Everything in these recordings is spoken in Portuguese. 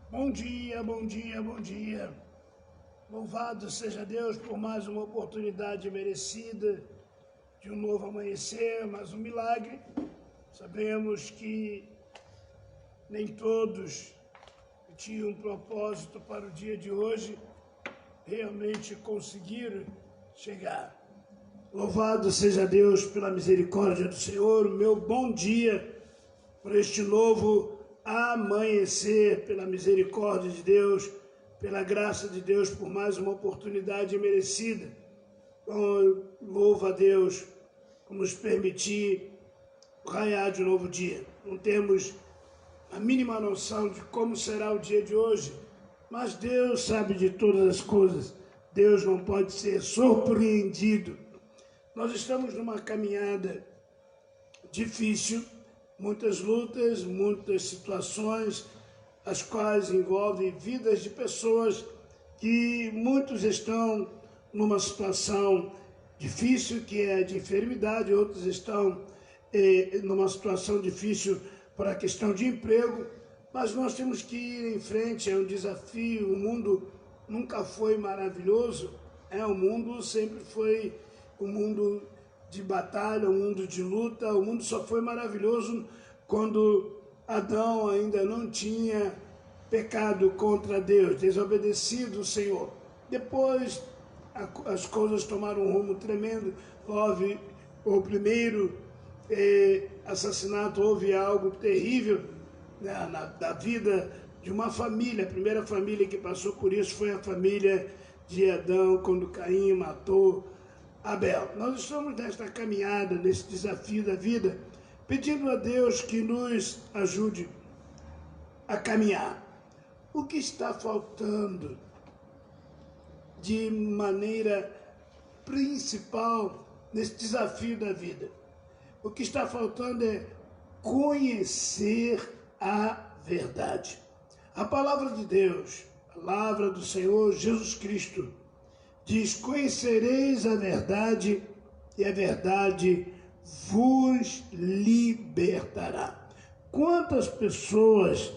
Bom dia, bom dia, bom dia. Louvado seja Deus por mais uma oportunidade merecida de um novo amanhecer, mais um milagre. Sabemos que nem todos que tinham um propósito para o dia de hoje realmente conseguiram chegar. Louvado seja Deus pela misericórdia do Senhor, meu bom dia por este novo amanhecer, pela misericórdia de Deus, pela graça de Deus, por mais uma oportunidade merecida. Louva a Deus por nos permitir raiar de um novo dia. Não temos a mínima noção de como será o dia de hoje, mas Deus sabe de todas as coisas. Deus não pode ser surpreendido. Nós estamos numa caminhada difícil, muitas lutas, muitas situações, as quais envolvem vidas de pessoas que muitos estão numa situação difícil, que é de enfermidade, outros estão numa situação difícil por a questão de emprego, mas nós temos que ir em frente, é um desafio. O mundo nunca foi maravilhoso, o mundo sempre foi um mundo de batalha, um mundo de luta. O mundo só foi maravilhoso quando Adão ainda não tinha pecado contra Deus, desobedecido o Senhor. Depois as coisas tomaram um rumo tremendo. Houve o primeiro assassinato, houve algo terrível da vida de uma família. A primeira família que passou por isso foi a família de Adão, quando Caim matou Abel. Nós estamos nesta caminhada, nesse desafio da vida, pedindo a Deus que nos ajude a caminhar. O que está faltando de maneira principal nesse desafio da vida? O que está faltando é conhecer a verdade. A palavra de Deus, a palavra do Senhor Jesus Cristo, diz: conhecereis a verdade e a verdade vos libertará. Quantas pessoas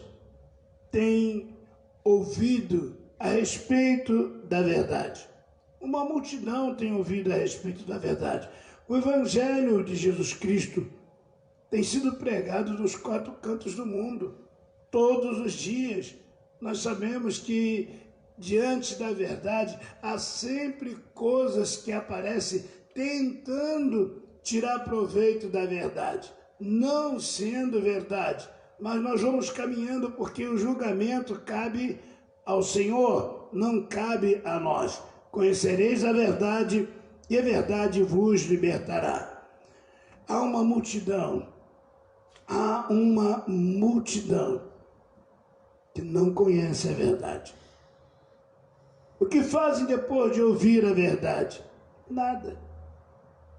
têm ouvido a respeito da verdade? Uma multidão tem ouvido a respeito da verdade. O Evangelho de Jesus Cristo tem sido pregado nos 4 cantos do mundo, todos os dias. Nós sabemos que diante da verdade há sempre coisas que aparecem tentando tirar proveito da verdade, não sendo verdade. Mas nós vamos caminhando, porque o julgamento cabe ao Senhor, não cabe a nós. Conhecereis a verdade e a verdade vos libertará. Há uma multidão que não conhece a verdade. O que fazem depois de ouvir a verdade? Nada.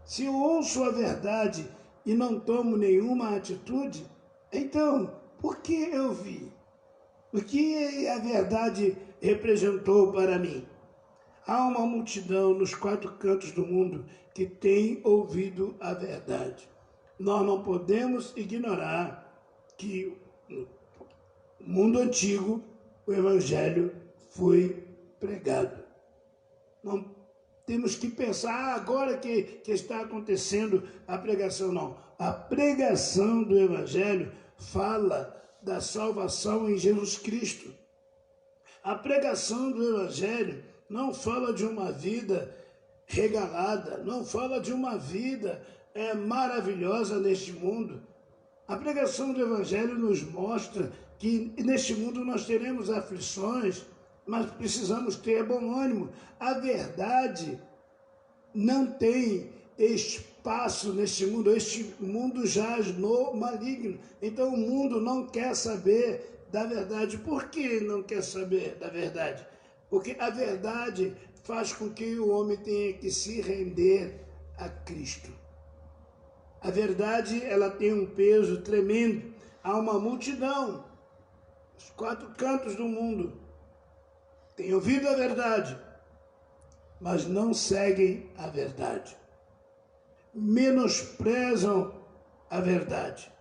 Se eu ouço a verdade e não tomo nenhuma atitude, então, por que eu vi? O que a verdade representou para mim? Há uma multidão nos 4 cantos do mundo que tem ouvido a verdade. Nós não podemos ignorar que no mundo antigo o Evangelho foi pregado. Não temos que pensar agora que está acontecendo a pregação. Não. A pregação do Evangelho fala da salvação em Jesus Cristo. A pregação do Evangelho não fala de uma vida regalada, não fala de uma vida maravilhosa neste mundo. A pregação do Evangelho nos mostra que neste mundo nós teremos aflições, mas precisamos ter bom ânimo. A verdade não tem espaço neste mundo. Este mundo jaz no maligno. Então o mundo não quer saber da verdade. Por que não quer saber da verdade? Porque a verdade faz com que o homem tenha que se render a Cristo. A verdade, ela tem um peso tremendo. Há uma multidão, os 4 cantos do mundo, têm ouvido a verdade, mas não seguem a verdade. Menosprezam a verdade.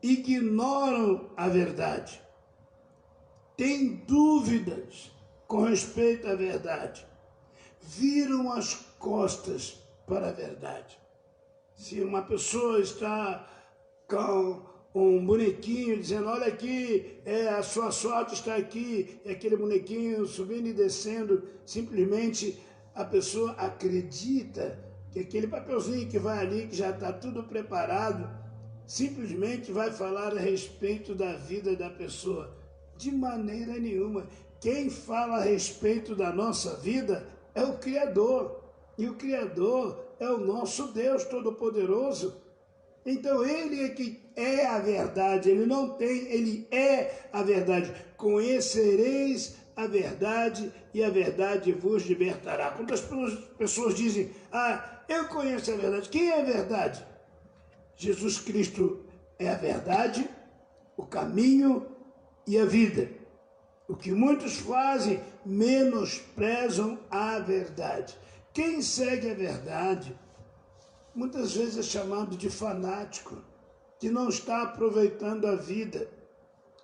Ignoram a verdade. têm dúvidas com respeito à verdade, viram as costas para a verdade. Se uma pessoa está com um bonequinho dizendo, olha aqui, a sua sorte está aqui, e aquele bonequinho subindo e descendo, simplesmente a pessoa acredita que aquele papelzinho que vai ali, que já está tudo preparado, simplesmente vai falar a respeito da vida da pessoa. De maneira nenhuma. Quem fala a respeito da nossa vida é o Criador. E o Criador é o nosso Deus Todo-Poderoso. Então Ele é que é a verdade. Ele é a verdade. Conhecereis a verdade e a verdade vos libertará. Quando as pessoas dizem, eu conheço a verdade. Quem é a verdade? Jesus Cristo é a verdade, o caminho e a vida. O que muitos fazem, menosprezam a verdade. Quem segue a verdade, muitas vezes é chamado de fanático, que não está aproveitando a vida.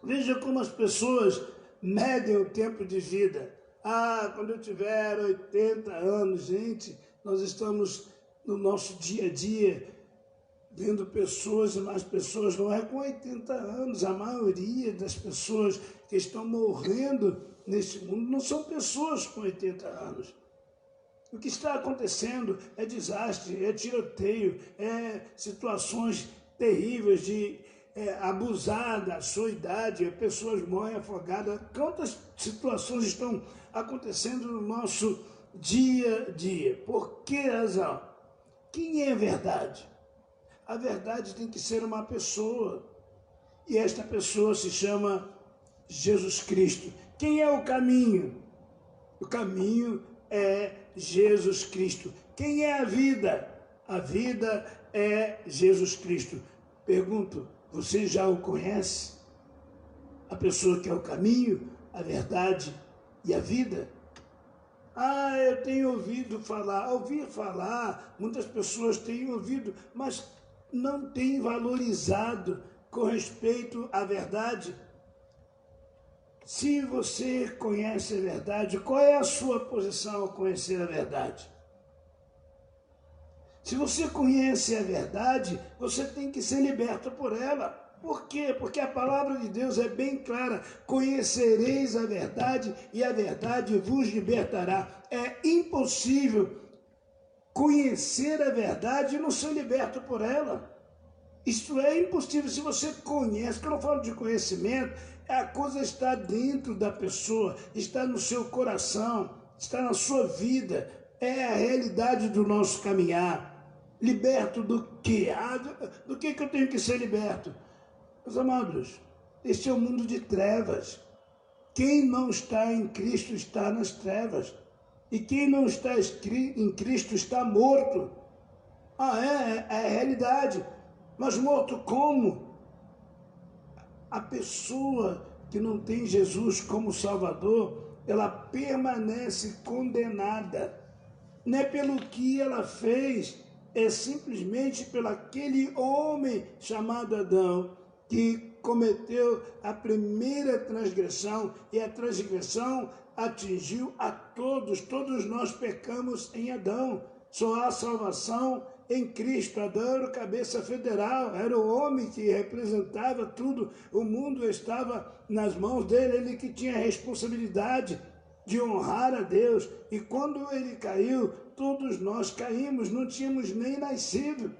Veja como as pessoas medem o tempo de vida. Quando eu tiver 80 anos, gente, nós estamos no nosso dia a dia, vendo pessoas e mais pessoas, não é com 80 anos, a maioria das pessoas que estão morrendo neste mundo não são pessoas com 80 anos. O que está acontecendo é desastre, é tiroteio, é situações terríveis de abusar da sua idade, pessoas morrem afogadas. Quantas situações estão acontecendo no nosso dia a dia? Por que razão? Quem é a verdade? A verdade tem que ser uma pessoa, e esta pessoa se chama Jesus Cristo. Quem é o caminho? O caminho é Jesus Cristo. Quem é a vida? A vida é Jesus Cristo. Pergunto, você já o conhece? A pessoa que é o caminho, a verdade e a vida? Eu tenho ouvido falar. Ouvir falar, muitas pessoas têm ouvido, mas não têm valorizado com respeito à verdade. Se você conhece a verdade, qual é a sua posição ao conhecer a verdade? Se você conhece a verdade, você tem que ser liberto por ela. Por quê? Porque a palavra de Deus é bem clara. Conhecereis a verdade e a verdade vos libertará. É impossível conhecer a verdade e não ser liberto por ela. Isso é impossível. Se você conhece, quando eu falo de conhecimento, a coisa está dentro da pessoa, está no seu coração, está na sua vida, é a realidade do nosso caminhar. Liberto do quê? Do que eu tenho que ser liberto? Meus amados, este é um mundo de trevas. Quem não está em Cristo está nas trevas. E quem não está em Cristo está morto. É a realidade. Mas morto como? A pessoa que não tem Jesus como Salvador, ela permanece condenada. Não é pelo que ela fez, é simplesmente pelo aquele homem chamado Adão, que cometeu a primeira transgressão, e a transgressão atingiu a todos. Todos nós pecamos em Adão. Só há salvação em Cristo. Adão era o cabeça federal, era o homem que representava tudo. O mundo estava nas mãos dele, ele que tinha a responsabilidade de honrar a Deus. E quando ele caiu, todos nós caímos, não tínhamos nem nascido.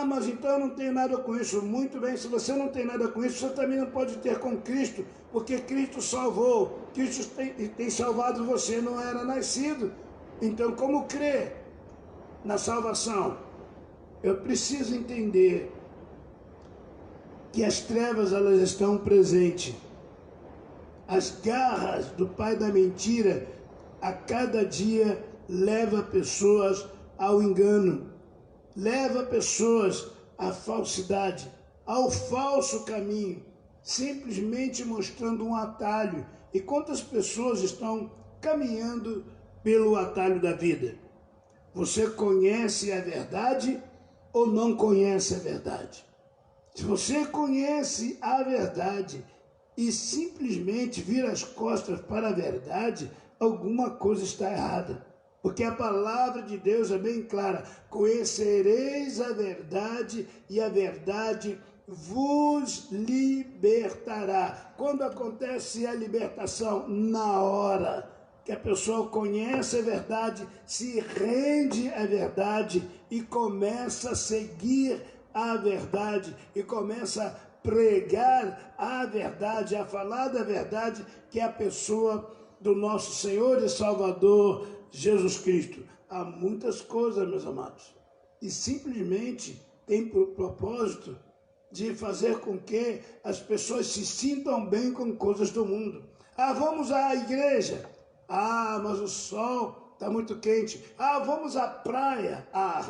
Mas então eu não tenho nada com isso. Muito bem, se você não tem nada com isso, você também não pode ter com Cristo, porque Cristo salvou, Cristo tem salvado você, não era nascido. Então, como crer na salvação? Eu preciso entender que as trevas, elas estão presentes. As garras do pai da mentira, a cada dia, leva pessoas ao engano, leva pessoas à falsidade, ao falso caminho, simplesmente mostrando um atalho. E quantas pessoas estão caminhando pelo atalho da vida? Você conhece a verdade ou não conhece a verdade? Se você conhece a verdade, e simplesmente vira as costas para a verdade, alguma coisa está errada. Porque a palavra de Deus é bem clara: conhecereis a verdade e a verdade vos libertará. Quando acontece a libertação? Na hora que a pessoa conhece a verdade, se rende à verdade e começa a seguir a verdade e começa a pregar a verdade, a falar da verdade, que é a pessoa do nosso Senhor e Salvador Jesus Cristo. Há muitas coisas, meus amados, e simplesmente tem por propósito de fazer com que as pessoas se sintam bem com coisas do mundo. Ah, vamos à igreja. Ah, mas o sol está muito quente. Ah, vamos à praia. Ah,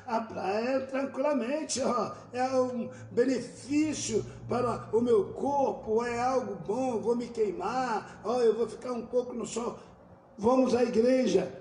a praia tranquilamente, ó, é um benefício para o meu corpo, é algo bom, vou me queimar, ó, eu vou ficar um pouco no sol. Vamos à igreja.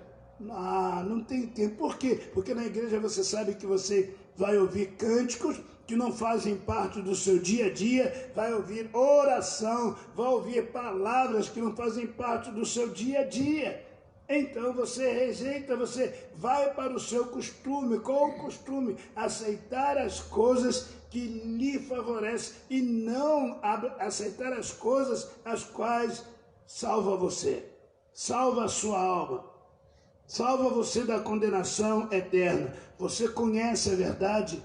Ah, não tem tempo. Por quê? Porque na igreja você sabe que você vai ouvir cânticos que não fazem parte do seu dia a dia, vai ouvir oração, vai ouvir palavras que não fazem parte do seu dia a dia. Então você rejeita, você vai para o seu costume. Qual o costume? Aceitar as coisas que lhe favorecem e não aceitar as coisas as quais salva você, salva a sua alma, salva você da condenação eterna. Você conhece a verdade?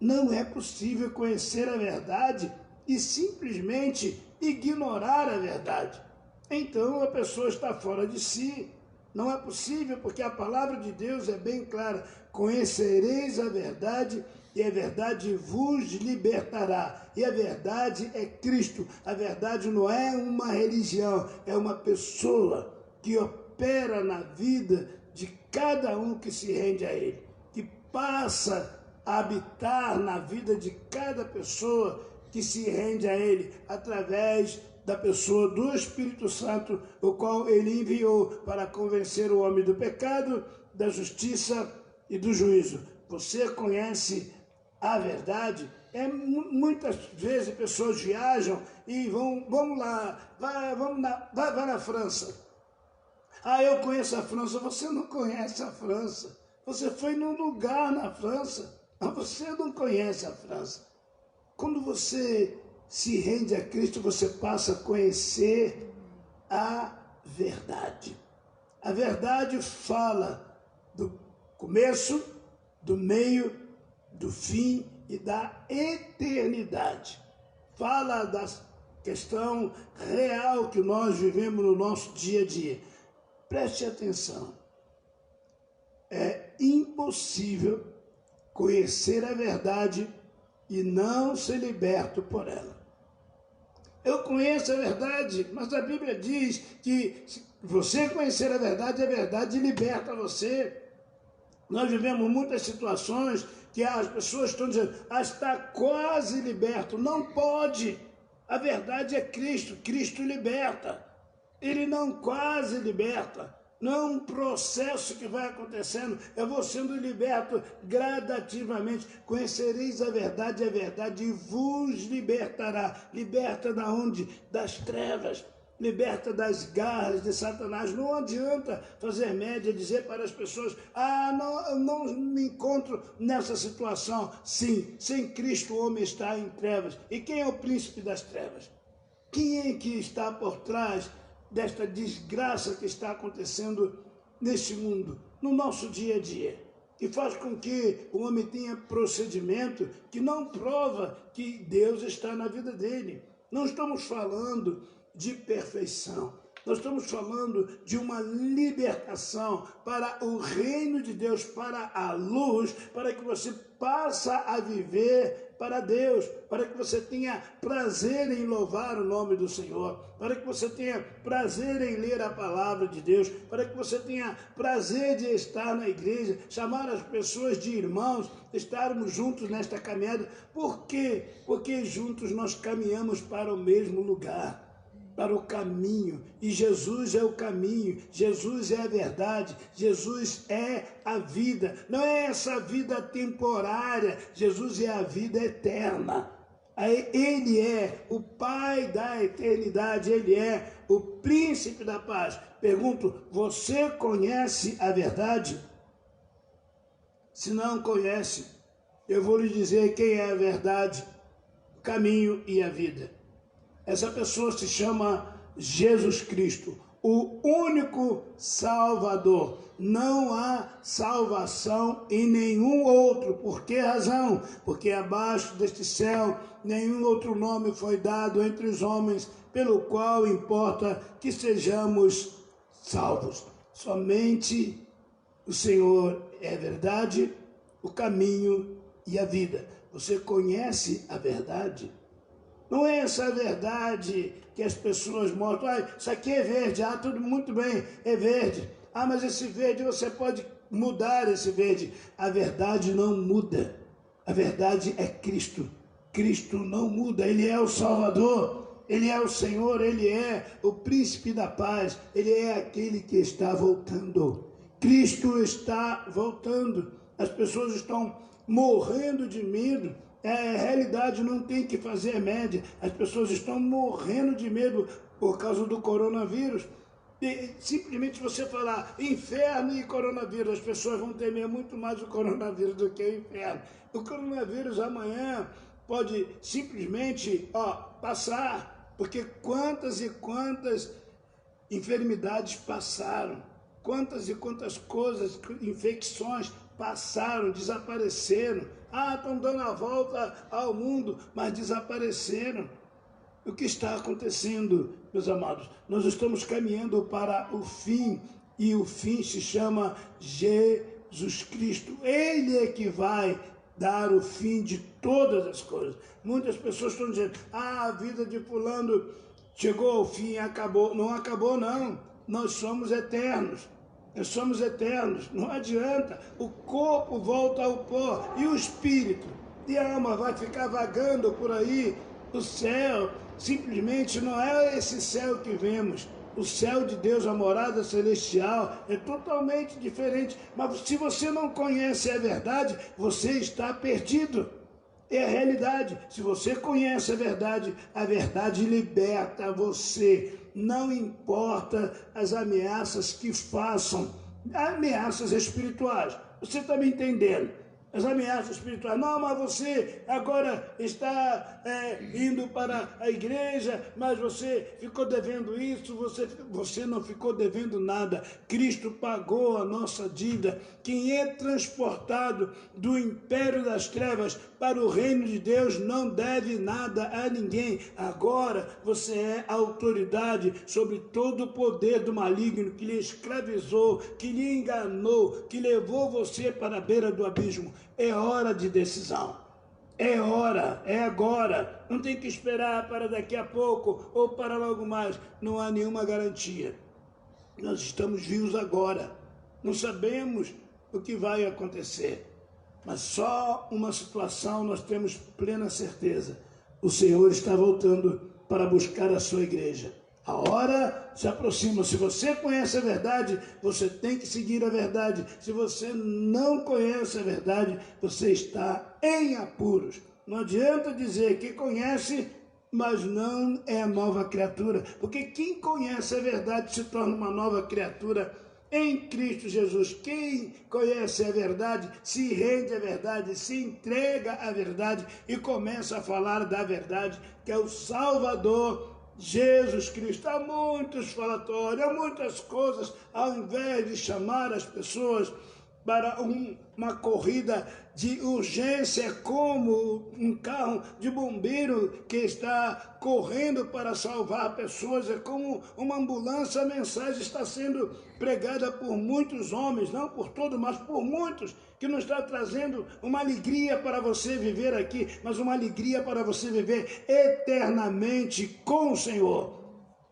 Não é possível conhecer a verdade e simplesmente ignorar a verdade. Então a pessoa está fora de si. Não é possível, porque a palavra de Deus é bem clara: conhecereis a verdade e a verdade vos libertará. E a verdade é Cristo. A verdade não é uma religião, é uma pessoa que opera na vida de cada um que se rende a Ele, que passa a habitar na vida de cada pessoa que se rende a Ele, através da pessoa do Espírito Santo, o qual Ele enviou para convencer o homem do pecado, da justiça e do juízo. Você conhece a verdade? Muitas vezes pessoas viajam e vamos lá, vai na França. Ah, eu conheço a França. Você não conhece a França. Você foi num lugar na França, mas você não conhece a França. Quando você se rende a Cristo, você passa a conhecer a verdade. A verdade fala do começo, do meio, do fim e da eternidade. Fala da questão real que nós vivemos no nosso dia a dia. Preste atenção. É impossível conhecer a verdade e não ser liberto por ela. Eu conheço a verdade, mas a Bíblia diz que se você conhecer a verdade liberta você. Nós vivemos muitas situações que as pessoas estão dizendo: está quase liberto. Não pode. A verdade é Cristo. Cristo liberta. Ele não quase liberta. Não é um processo que vai acontecendo, eu vou sendo liberto gradativamente. Conhecereis a verdade vos libertará. Liberta da onde? Das trevas. Liberta das garras de Satanás. Não adianta fazer média, dizer para as pessoas: não me encontro nessa situação. Sim, sem Cristo o homem está em trevas. E quem é o príncipe das trevas? Quem é que está por trás desta desgraça que está acontecendo neste mundo, no nosso dia a dia, que faz com que o homem tenha procedimento que não prova que Deus está na vida dele? Não estamos falando de perfeição, nós estamos falando de uma libertação para o reino de Deus, para a luz, para que você passe a viver para Deus, para que você tenha prazer em louvar o nome do Senhor, para que você tenha prazer em ler a palavra de Deus, para que você tenha prazer de estar na igreja, chamar as pessoas de irmãos, estarmos juntos nesta caminhada. Por quê? Porque juntos nós caminhamos para o mesmo lugar, para o caminho, e Jesus é o caminho, Jesus é a verdade, Jesus é a vida. Não é essa vida temporária, Jesus é a vida eterna. Ele é o Pai da eternidade, Ele é o Príncipe da paz. Pergunto, você conhece a verdade? Se não conhece, eu vou lhe dizer quem é a verdade, o caminho e a vida. Essa pessoa se chama Jesus Cristo, o único Salvador. Não há salvação em nenhum outro. Por que razão? Porque abaixo deste céu nenhum outro nome foi dado entre os homens, pelo qual importa que sejamos salvos. Somente o Senhor é a verdade, o caminho e a vida. Você conhece a verdade? Não é essa verdade que as pessoas mostram. Ah, isso aqui é verde. Ah, tudo muito bem, é verde. Ah, mas esse verde, você pode mudar esse verde. A verdade não muda. A verdade é Cristo. Cristo não muda. Ele é o Salvador. Ele é o Senhor. Ele é o Príncipe da paz. Ele é aquele que está voltando. Cristo está voltando. As pessoas estão morrendo de medo. A realidade não tem que fazer média. As pessoas estão morrendo de medo por causa do coronavírus. E simplesmente você falar inferno e coronavírus, as pessoas vão temer muito mais o coronavírus do que o inferno. O coronavírus amanhã pode simplesmente passar, porque quantas e quantas enfermidades passaram, quantas e quantas coisas, infecções passaram, desapareceram. Estão dando a volta ao mundo, mas desapareceram. O que está acontecendo, meus amados? Nós estamos caminhando para o fim, e o fim se chama Jesus Cristo. Ele é que vai dar o fim de todas as coisas. Muitas pessoas estão dizendo, a vida de fulano chegou ao fim, acabou. Não acabou, não. Nós somos eternos. Nós somos eternos, não adianta. O corpo volta ao pó e o espírito e a alma vai ficar vagando por aí. O céu simplesmente não é esse céu que vemos. O céu de Deus, a morada celestial, é totalmente diferente. Mas se você não conhece a verdade, você está perdido. É a realidade. Se você conhece a verdade liberta você. Não importa as ameaças que façam, ameaças espirituais. Você está me entendendo? As ameaças espirituais. Não, mas você agora está indo para a igreja, mas você ficou devendo isso, você não ficou devendo nada. Cristo pagou a nossa dívida. Quem é transportado do império das trevas para o reino de Deus não deve nada a ninguém. Agora você é autoridade sobre todo o poder do maligno que lhe escravizou, que lhe enganou, que levou você para a beira do abismo. É hora de decisão. É hora, é agora. Não tem que esperar para daqui a pouco ou para logo mais. Não há nenhuma garantia. Nós estamos vivos agora. Não sabemos o que vai acontecer. Mas só uma situação nós temos plena certeza. O Senhor está voltando para buscar a sua igreja. A hora se aproxima. Se você conhece a verdade, você tem que seguir a verdade. Se você não conhece a verdade, você está em apuros. Não adianta dizer que conhece, mas não é nova criatura. Porque quem conhece a verdade se torna uma nova criatura em Cristo Jesus. Quem conhece a verdade se rende à verdade, se entrega à verdade e começa a falar da verdade, que é o Salvador Jesus Cristo. Há muitos falatórios, há muitas coisas, ao invés de chamar as pessoas para uma corrida de urgência, como um carro de bombeiro que está correndo para salvar pessoas, é como uma ambulância. A mensagem está sendo pregada por muitos homens, não por todos, mas por muitos, que não está trazendo uma alegria para você viver aqui, mas uma alegria para você viver eternamente com o Senhor.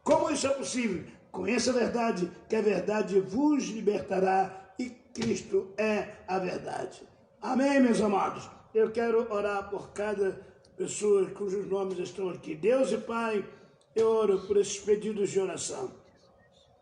Como isso é possível? Conheça a verdade, que a verdade vos libertará, e Cristo é a verdade. Amém, meus amados? Eu quero orar por cada pessoa cujos nomes estão aqui. Deus e Pai, eu oro por esses pedidos de oração.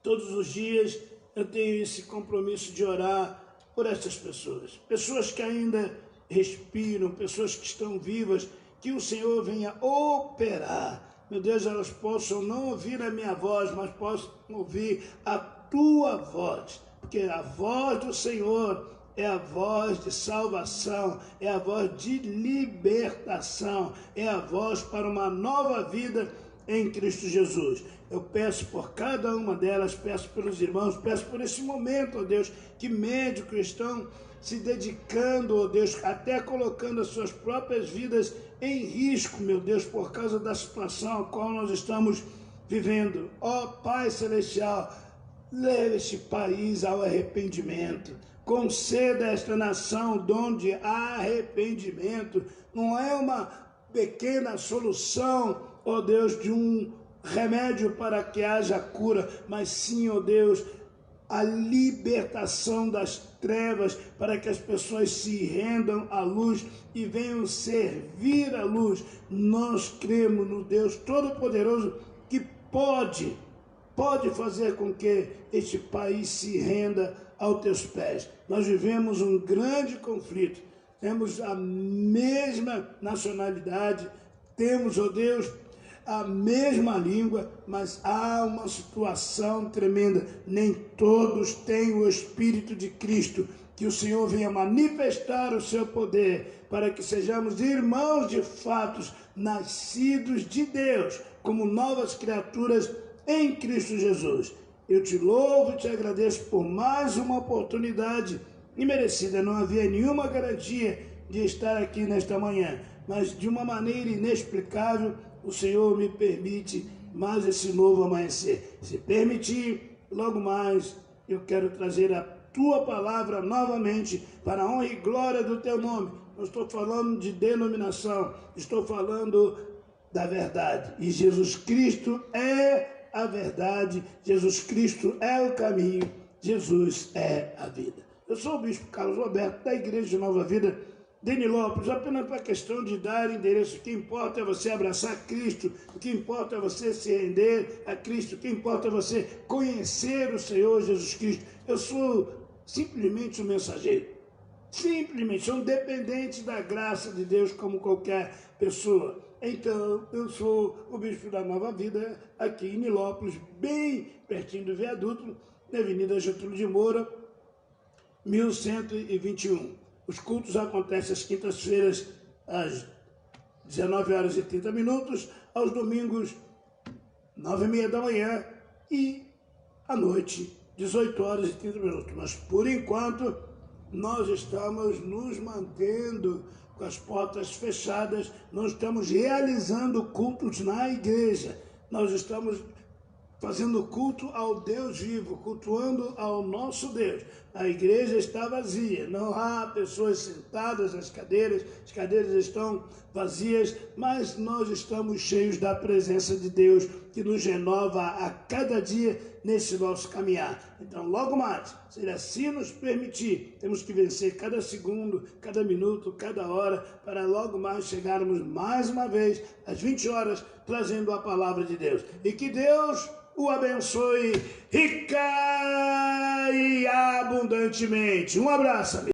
Todos os dias eu tenho esse compromisso de orar por essas pessoas. Pessoas que ainda respiram, pessoas que estão vivas, que o Senhor venha operar. Meu Deus, elas possam não ouvir a minha voz, mas possam ouvir a tua voz, porque a voz do Senhor é a voz de salvação, é a voz de libertação, é a voz para uma nova vida em Cristo Jesus. Eu peço por cada uma delas, peço pelos irmãos, peço por esse momento, ó Deus, que médicos estão se dedicando, ó Deus, até colocando as suas próprias vidas em risco, meu Deus, por causa da situação a qual nós estamos vivendo. Ó Pai Celestial, leve este país ao arrependimento. Conceda a esta nação dom de arrependimento. Não é uma pequena solução, ó Deus, de um remédio para que haja cura, mas sim, ó Deus, a libertação das trevas, para que as pessoas se rendam à luz e venham servir a luz. Nós cremos no Deus Todo-Poderoso que pode fazer com que este país se renda aos teus pés. Nós vivemos um grande conflito, temos a mesma nacionalidade, temos, ó Deus, a mesma língua, mas há uma situação tremenda. Nem todos têm o Espírito de Cristo. Que o Senhor venha manifestar o seu poder, para que sejamos irmãos de fato, nascidos de Deus, como novas criaturas em Cristo Jesus. Eu te louvo e te agradeço por mais uma oportunidade imerecida. Não havia nenhuma garantia de estar aqui nesta manhã, mas de uma maneira inexplicável, o Senhor me permite mais esse novo amanhecer. Se permitir, logo mais eu quero trazer a tua palavra novamente para a honra e glória do teu nome. Não estou falando de denominação, estou falando da verdade. E Jesus Cristo é a verdade, Jesus Cristo é o caminho, Jesus é a vida. Eu sou o Bispo Carlos Roberto, da Igreja de Nova Vida de Nilópolis, apenas para a questão de dar endereço. O que importa é você abraçar Cristo, o que importa é você se render a Cristo, o que importa é você conhecer o Senhor Jesus Cristo. Eu sou simplesmente um mensageiro, simplesmente, sou um dependente da graça de Deus como qualquer pessoa. Então, eu sou o Bispo da Nova Vida, aqui em Nilópolis, bem pertinho do viaduto, na Avenida Getúlio de Moura, 1121. Os cultos acontecem às quintas-feiras, às 19h30, aos domingos, 9h30 da manhã e à noite, 18h30. Mas, por enquanto, nós estamos nos mantendo com as portas fechadas, não estamos realizando cultos na igreja, nós estamos fazendo culto ao Deus vivo, cultuando ao nosso Deus. A igreja está vazia, não há pessoas sentadas nas cadeiras, as cadeiras estão vazias, mas nós estamos cheios da presença de Deus, que nos renova a cada dia nesse nosso caminhar. Então, logo mais, se assim nos permitir, temos que vencer cada segundo, cada minuto, cada hora, para logo mais chegarmos mais uma vez às 20 horas, trazendo a palavra de Deus. E que Deus o abençoe rica e abundantemente. Um abraço, amigo.